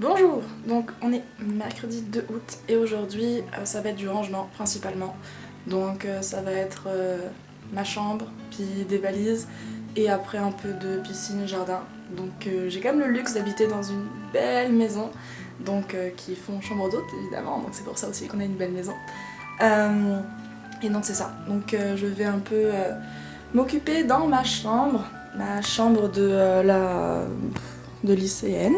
Bonjour, donc on est mercredi 2 août et aujourd'hui ça va être du rangement principalement. Donc ça va être ma chambre, puis des valises et après un peu de piscine, jardin. Donc j'ai quand même le luxe d'habiter dans une belle maison, donc qui font chambre d'hôte évidemment, donc c'est pour ça aussi qu'on a une belle maison. Et donc c'est ça, donc je vais un peu m'occuper dans ma chambre de lycéenne.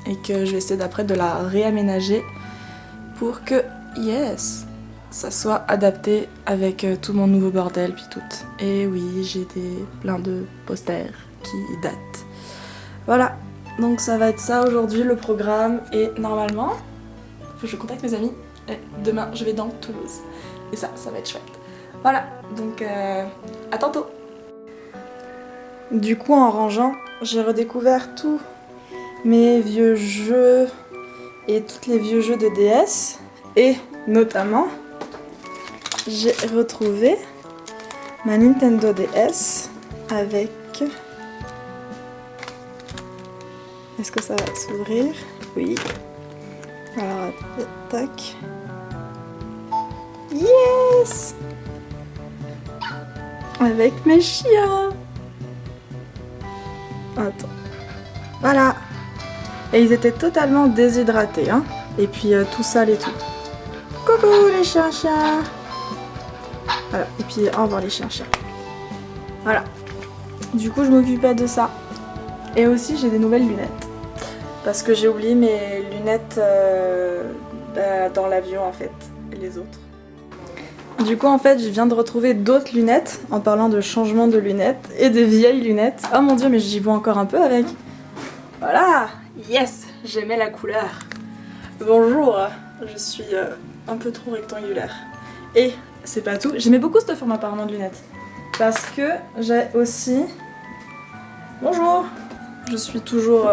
Et que je vais essayer d'après de la réaménager pour que, yes, ça soit adapté avec tout mon nouveau bordel puis tout. Et oui, j'ai plein de posters qui datent. Voilà, donc ça va être ça aujourd'hui le programme et normalement, faut que je contacte mes amis. Et demain, je vais dans Toulouse et ça va être chouette. Voilà, donc à tantôt. Du coup, en rangeant, j'ai redécouvert tout. Mes vieux jeux et tous les vieux jeux de DS et notamment j'ai retrouvé ma Nintendo DS avec... Est-ce que ça va s'ouvrir? Oui. Alors, tac. Yes! Avec mes chiens. Attends. Voilà. Et ils étaient totalement déshydratés, hein. Et puis tout sale et tout. Coucou les chiens. Voilà, et puis au revoir les chiens. Voilà. Du coup, je m'occupais de ça. Et aussi, j'ai des nouvelles lunettes. Parce que j'ai oublié mes lunettes dans l'avion, en fait. Et les autres. Du coup, en fait, je viens de retrouver d'autres lunettes en parlant de changement de lunettes et des vieilles lunettes. Oh mon dieu, mais j'y vois encore un peu avec. Voilà! Yes! J'aimais la couleur. Bonjour, je suis un peu trop rectangulaire. Et c'est pas tout, j'aimais beaucoup ce format apparemment de lunettes. Parce que j'ai aussi... Bonjour! Je suis toujours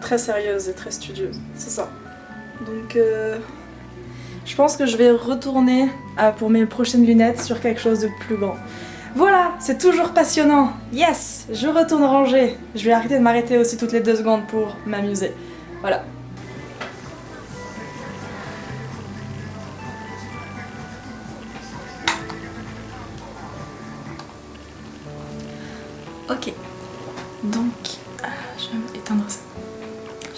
très sérieuse et très studieuse, c'est ça. Donc je pense que je vais retourner pour mes prochaines lunettes sur quelque chose de plus grand. Voilà, c'est toujours passionnant. Yes, je retourne ranger. Je vais arrêter de m'arrêter aussi toutes les 2 secondes pour m'amuser. Voilà. Ok. Donc, je vais éteindre ça.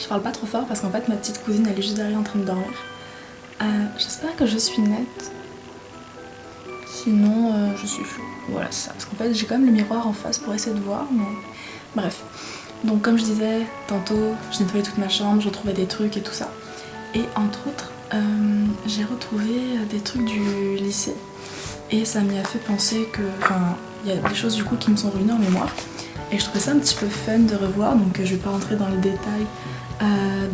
Je parle pas trop fort parce qu'en fait ma petite cousine elle est juste derrière en train de dormir. J'espère que je suis nette. Sinon, je suis floue. Voilà, c'est ça. Parce qu'en fait, j'ai quand même le miroir en face pour essayer de voir, mais... Bref. Donc, comme je disais, tantôt, je nettoyais toute ma chambre, je retrouvais des trucs et tout ça. Et entre autres, j'ai retrouvé des trucs du lycée. Et ça m'y a fait penser que... Enfin, il y a des choses du coup qui me sont revenues en mémoire. Et je trouvais ça un petit peu fun de revoir, donc je vais pas rentrer dans les détails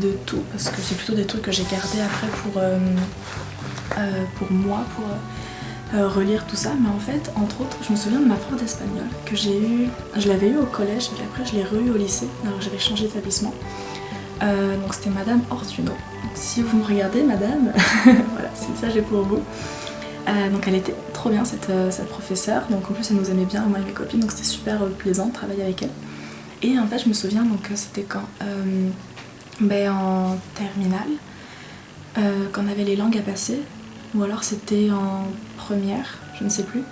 de tout, parce que c'est plutôt des trucs que j'ai gardés après pour moi, pour... relire tout ça, mais en fait, entre autres, je me souviens de ma prof d'espagnol que je l'avais eu au collège, mais après je l'ai re-eu au lycée, alors j'avais changé d'établissement. Donc c'était Madame Ortuno. Donc, si vous me regardez, Madame, voilà, c'est ça j'ai pour vous. Donc elle était trop bien cette professeure, donc en plus elle nous aimait bien, moi et mes copines, donc c'était super plaisant de travailler avec elle. Et en fait, je me souviens, donc c'était quand en terminale, quand on avait les langues à passer. Ou alors c'était en première, je ne sais plus.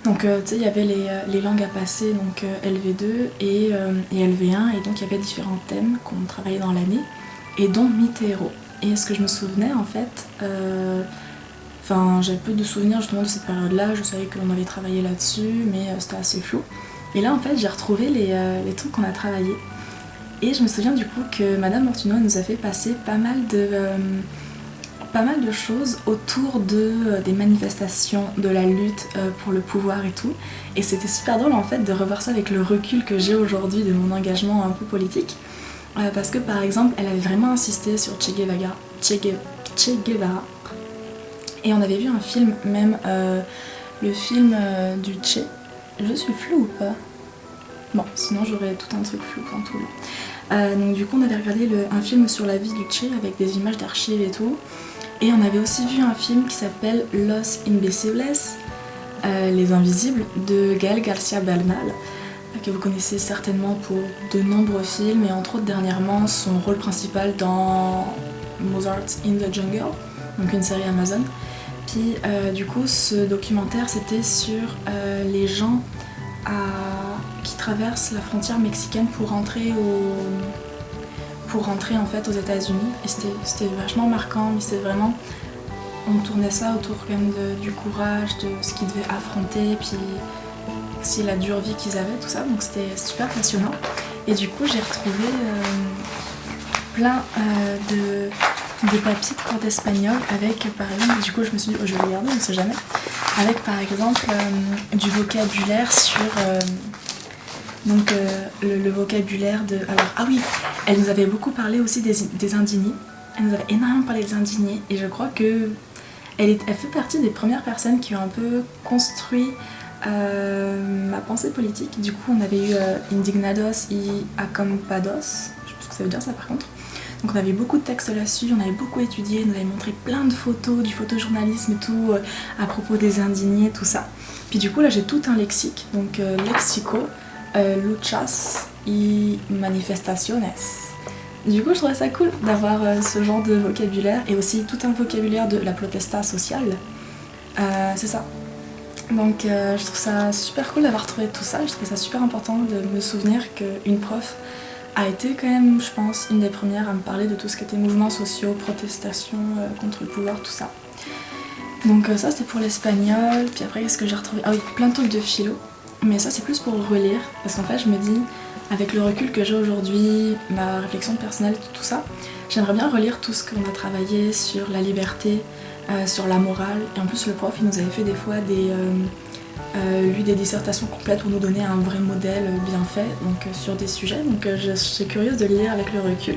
Donc tu sais, il y avait les langues à passer, donc LV2 et LV1, et donc il y avait différents thèmes qu'on travaillait dans l'année, et dont mythes et héros. Et ce que je me souvenais en fait, j'avais peu de souvenirs justement de cette période-là, je savais qu'on avait travaillé là-dessus, mais c'était assez flou. Et là en fait j'ai retrouvé les trucs qu'on a travaillés. Et je me souviens du coup que Madame Ortuno nous a fait passer pas mal de choses autour des manifestations, de la lutte pour le pouvoir et tout. Et c'était super drôle en fait de revoir ça avec le recul que j'ai aujourd'hui de mon engagement un peu politique. Parce que par exemple, elle avait vraiment insisté sur Che Guevara. Et on avait vu un film, même le film du Che. Je suis floue ou pas? Bon, sinon j'aurais tout un truc flou en tout. Donc du coup on avait regardé un film sur la vie du Che avec des images d'archives et tout. Et on avait aussi vu un film qui s'appelle Los Invisibles, Les Invisibles, de Gaël García Bernal. que vous connaissez certainement pour de nombreux films, et entre autres dernièrement son rôle principal dans Mozart in the Jungle, donc une série Amazon. Puis du coup ce documentaire c'était sur les gens qui traversent la frontière mexicaine pour rentrer en fait aux États-Unis, et c'était vachement marquant, mais c'était vraiment, on tournait ça autour quand même du courage, de ce qu'ils devaient affronter, puis aussi la dure vie qu'ils avaient, tout ça, donc c'était super passionnant. Et du coup j'ai retrouvé plein de papiers de cours d'espagnol avec, par exemple, du coup je me suis dit, oh, je vais regarder, on ne sait jamais, avec par exemple du vocabulaire sur le vocabulaire de... Alors, ah oui, elle nous avait beaucoup parlé aussi des indignés, elle nous avait énormément parlé des indignés, et je crois que elle fait partie des premières personnes qui ont un peu construit ma pensée politique. Du coup on avait eu Indignados y Acampados, je sais pas ce que ça veut dire ça par contre. Donc on avait beaucoup de textes là-dessus, on avait beaucoup étudié, on avait montré plein de photos, du photojournalisme et tout, à propos des indignés, tout ça. Puis du coup là j'ai tout un lexique, donc lexico, luchas y manifestaciones. Du coup je trouvais ça cool d'avoir ce genre de vocabulaire, et aussi tout un vocabulaire de la protesta sociale, c'est ça. Donc je trouve ça super cool d'avoir trouvé tout ça, je trouve ça super important de me souvenir qu'une prof a été quand même, je pense, une des premières à me parler de tout ce qui était mouvements sociaux, protestations contre le pouvoir, tout ça. Donc ça c'était pour l'espagnol, puis après qu'est-ce que j'ai retrouvé? Ah oui, plein de trucs de philo, mais ça c'est plus pour relire, parce qu'en fait je me dis, avec le recul que j'ai aujourd'hui, ma réflexion personnelle, tout ça, j'aimerais bien relire tout ce qu'on a travaillé sur la liberté, sur la morale, et en plus le prof il nous avait fait des fois lu des dissertations complètes pour nous donner un vrai modèle bien fait, donc sur des sujets, donc je suis curieuse de lire avec le recul.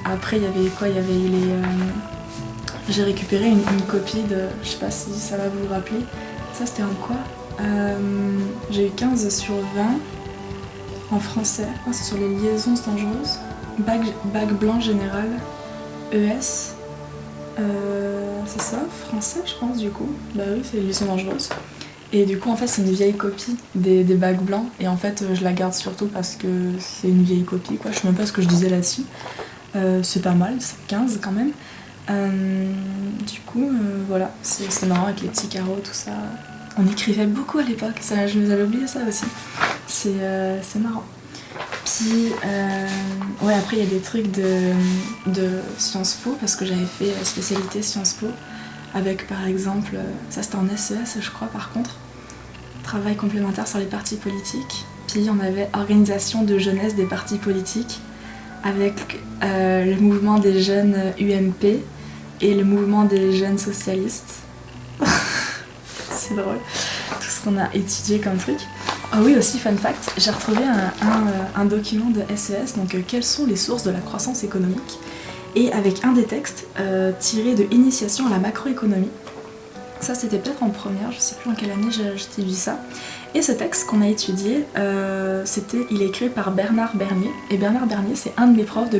Après il y avait quoi? Il y avait j'ai récupéré une copie de, je sais pas si ça va vous rappeler, ça c'était en quoi? J'ai eu 15 sur 20 en français, c'est sur les liaisons dangereuses, bac blanc général, ES. C'est ça, français je pense du coup. Bah oui, c'est les liaisons dangereuses. Et du coup en fait c'est une vieille copie des bacs blancs, et en fait je la garde surtout parce que c'est une vieille copie quoi, je sais même pas ce que je disais là-dessus. C'est pas mal, c'est 15 quand même. Du coup voilà, c'est marrant avec les petits carreaux, tout ça. On écrivait beaucoup à l'époque, ça, je vous avais oublié ça aussi. C'est marrant. Puis ouais, après il y a des trucs de Sciences Po, parce que j'avais fait spécialité Sciences Po avec par exemple, ça c'était en SES je crois par contre, travail complémentaire sur les partis politiques. Puis on avait organisation de jeunesse des partis politiques avec le mouvement des jeunes UMP et le mouvement des jeunes socialistes. C'est drôle, tout ce qu'on a étudié comme truc. Ah oui aussi, fun fact, j'ai retrouvé un document de SES, donc quelles sont les sources de la croissance économique, et avec un des textes tiré de Initiation à la macroéconomie. Ça c'était peut-être en première, je sais plus en quelle année j'ai vu ça. Et ce texte qu'on a étudié, il est écrit par Bernard Bernier, et Bernard Bernier c'est un de mes profs de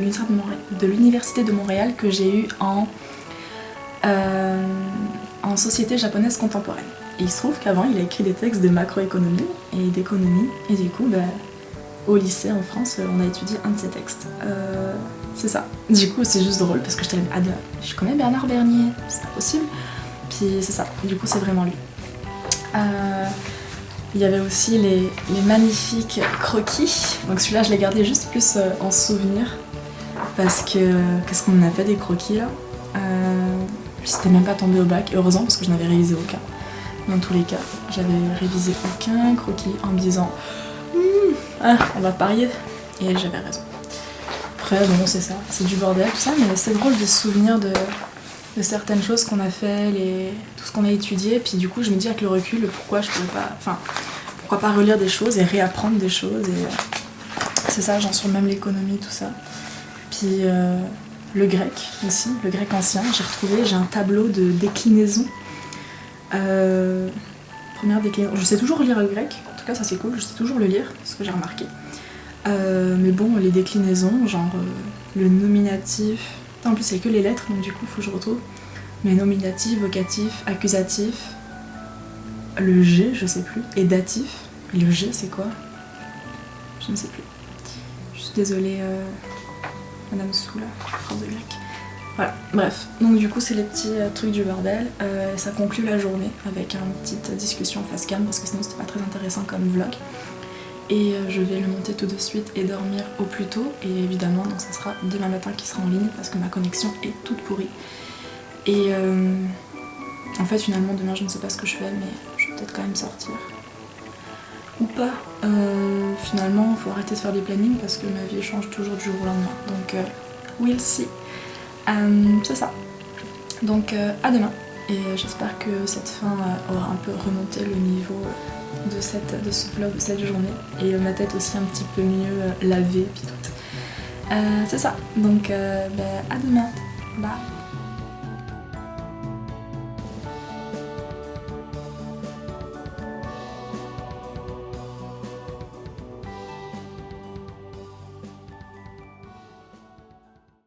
l'Université de Montréal que j'ai eu en société japonaise contemporaine. Et il se trouve qu'avant il a écrit des textes de macroéconomie et d'économie, et du coup au lycée en France on a étudié un de ses textes. C'est ça. Du coup c'est juste drôle parce que je connais Bernard Bernier, c'est pas possible. Puis c'est ça, du coup c'est vraiment lui. Il y avait aussi les magnifiques croquis, donc celui-là je l'ai gardé juste plus en souvenir, parce que qu'est-ce qu'on en a fait des croquis là, c'était même pas tombé au bac, heureusement parce que je n'avais révisé aucun. Dans tous les cas, j'avais révisé aucun croquis en me disant on va parier, et j'avais raison. Après bon c'est ça, c'est du bordel tout ça, mais c'est drôle de se souvenir de certaines choses qu'on a fait, tout ce qu'on a étudié, puis du coup je me dis avec le recul pourquoi pas relire des choses et réapprendre des choses, et c'est ça, genre sur même l'économie, tout ça. Puis le grec aussi, le grec ancien, j'ai un tableau de déclinaison. Première déclinaison, je sais toujours lire le grec, en tout cas ça c'est cool, je sais toujours le lire, c'est ce que j'ai remarqué. Mais bon, les déclinaisons, genre le nominatif, en plus c'est que les lettres, donc du coup faut que je retrouve. Mais nominatif, vocatif, accusatif, le G, je sais plus, et datif. Le G c'est quoi? Je ne sais plus. Je suis désolée, Madame Soula, prof de grec. Voilà, bref. Donc du coup c'est les petits trucs du bordel. Ça conclut la journée avec une petite discussion face cam parce que sinon c'était pas très intéressant comme vlog. Et je vais le monter tout de suite et dormir au plus tôt. Et évidemment donc ça sera demain matin qui sera en ligne parce que ma connexion est toute pourrie. Et en fait finalement demain je ne sais pas ce que je fais mais je vais peut-être quand même sortir. Ou pas. Finalement il faut arrêter de faire des plannings parce que ma vie change toujours du jour au lendemain. Donc we'll see. C'est ça. Donc à demain. Et j'espère que cette fin aura un peu remonté le niveau de ce vlog, de cette journée. Et ma tête aussi un petit peu mieux lavée. Puis tout. C'est ça. Donc à demain. Bye.